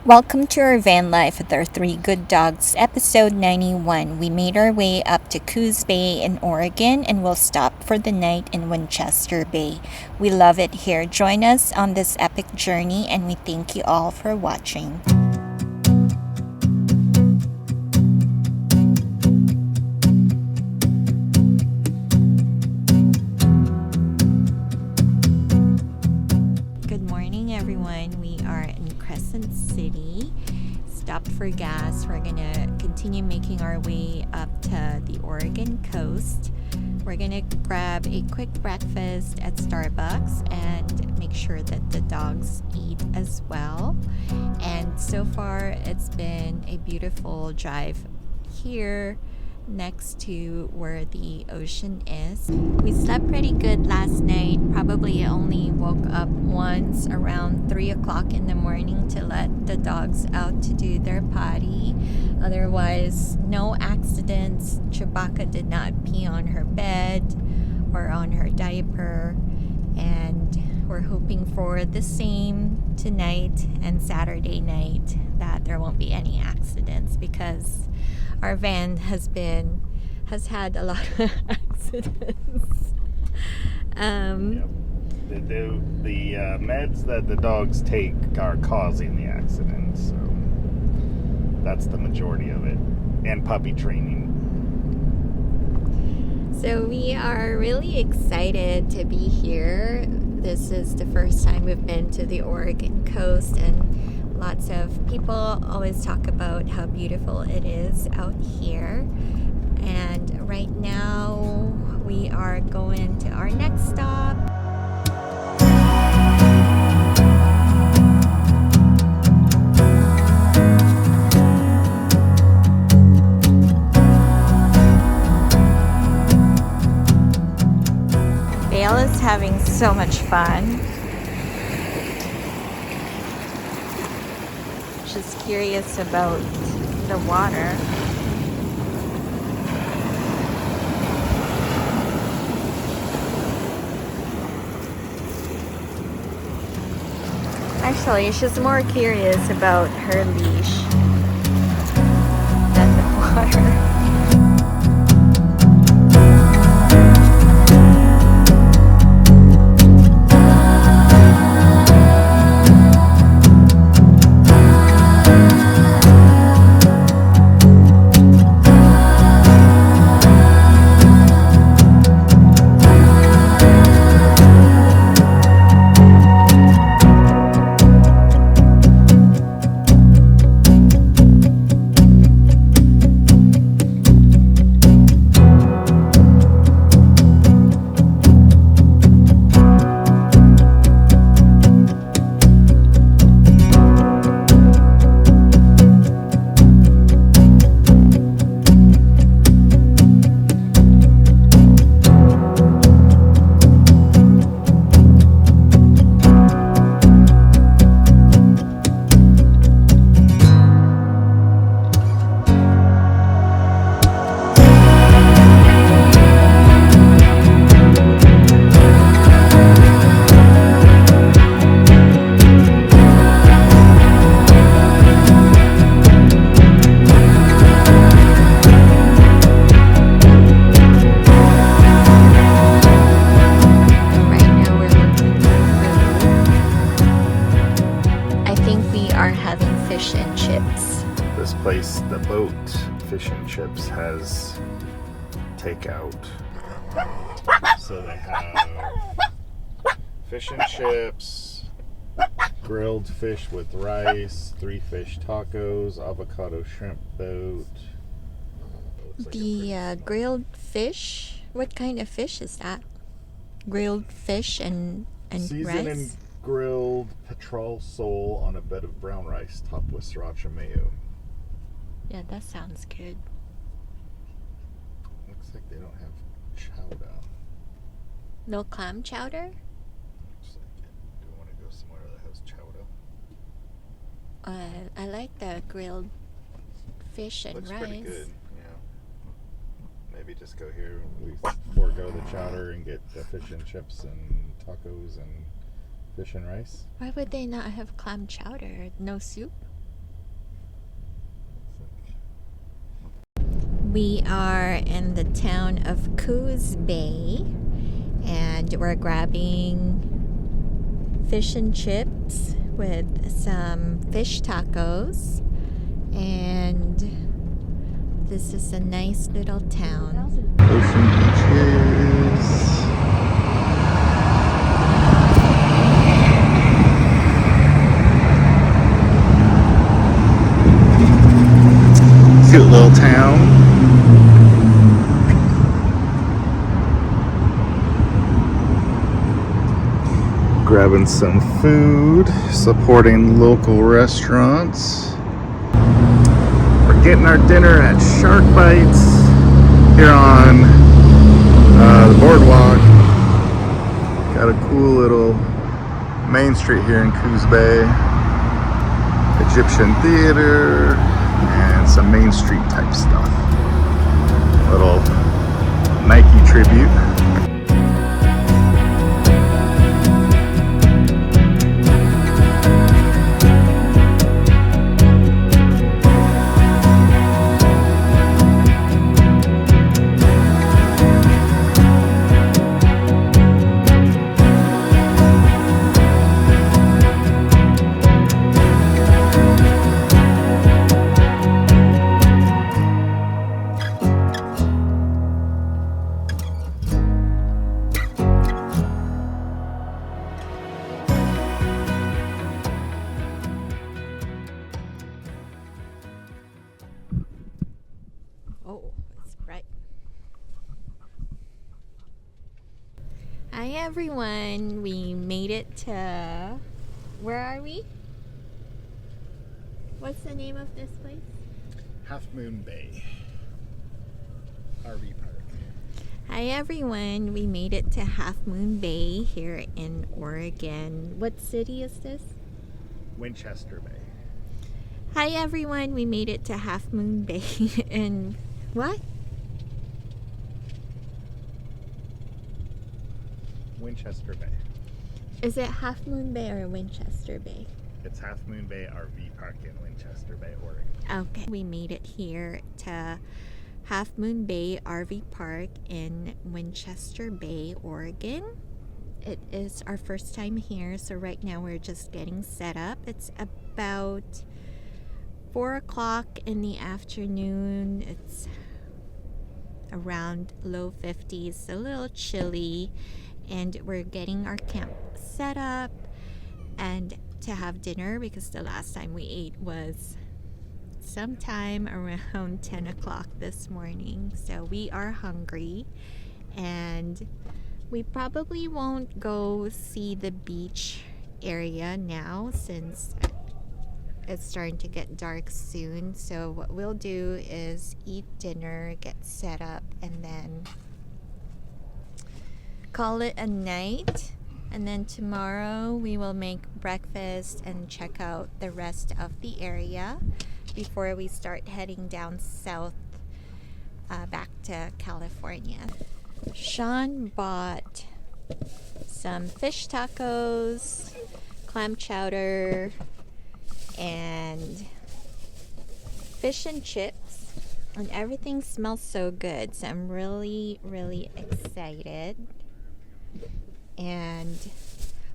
Welcome to our van life with our three good dogs, episode 91. We made our way up to Coos Bay in Oregon and will stop for the night in Winchester Bay. We love it here. Join us on this epic journey and we thank you all for watching. Good morning, everyone. We are in Crescent City. Stopped for gas. We're gonna continue making our way up to the Oregon coast. We're gonna grab a quick breakfast at Starbucks and make sure that the dogs eat as well. And so far, it's been a beautiful drive here next to where the ocean is. We slept pretty good last night. Probably only woke up once around 3 o'clock in the morning to let the dogs out to do their potty. Otherwise, no accidents. Chewbacca did not pee on her bed or on her diaper, and we're hoping for the same tonight and Saturday night, that there won't be any accidents, because our van has had a lot of accidents. The meds that the dogs take are causing the accidents, so that's the majority of it, and puppy training. So we are really excited to be here. This is the first time we've been to the Oregon coast, and lots of people always talk about how beautiful it is out here. And right now we are going to our next stop. Bail is having so much fun. She's curious about the water. Actually, she's more curious about her leash than the water. The boat Fish and Chips has takeout, so they have fish and chips, grilled fish with rice, 3 fish tacos, avocado shrimp boat. The grilled fish, what kind of fish is that? Grilled fish and seasoned rice? and grilled petrel sole on a bed of brown rice topped with sriracha mayo. Yeah, that sounds good. Looks like they don't have chowder. No clam chowder? Looks like it. Do we want to go somewhere that has chowder? I like the grilled fish and Looks rice. pretty good, yeah. Maybe just go here. We forego the chowder and get the fish and chips and tacos and fish and rice. Why would they not have clam chowder? No soup? We are in the town of Coos Bay and we're grabbing fish and chips with some fish tacos, and this is a nice little town. Ocean beaches. Cute little town. Grabbing some food, supporting local restaurants. We're getting our dinner at Shark Bites here on the boardwalk. Got a cool little main street here in Coos Bay. Egyptian theater and some main street type stuff. Little Nike tribute. Oh, it's bright. Hi everyone, we made it to, where are we? What's the name of this place? Half Moon Bay RV Park. Hi everyone, we made it to Half Moon Bay here in Oregon. What city is this? Winchester Bay. Hi everyone, we made it to Half Moon Bay in what? Winchester Bay. Is it Half Moon Bay or Winchester Bay? It's Half Moon Bay RV Park in Winchester Bay, Oregon. Okay, we made it here to Half Moon Bay RV Park in Winchester Bay, Oregon. It is our first time here, so right now we're just getting set up. It's about 4 o'clock in the afternoon. It's around low 50s, a little chilly, and we're getting our camp set up and to have dinner because the last time we ate was sometime around 10 o'clock this morning. So we are hungry, and we probably won't go see the beach area now since it's starting to get dark soon. So what we'll do is eat dinner, get set up, and then call it a night. And then tomorrow we will make breakfast and check out the rest of the area before we start heading down south back to California. Sean bought some fish tacos, clam chowder, and fish and chips, and everything smells so good, so I'm really excited and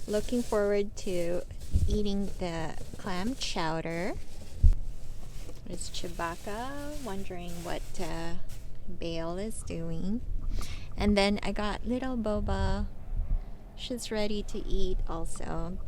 looking forward to eating the clam chowder. It's Chewbacca wondering what Bail is doing, and then I got little Boba. She's ready to eat also.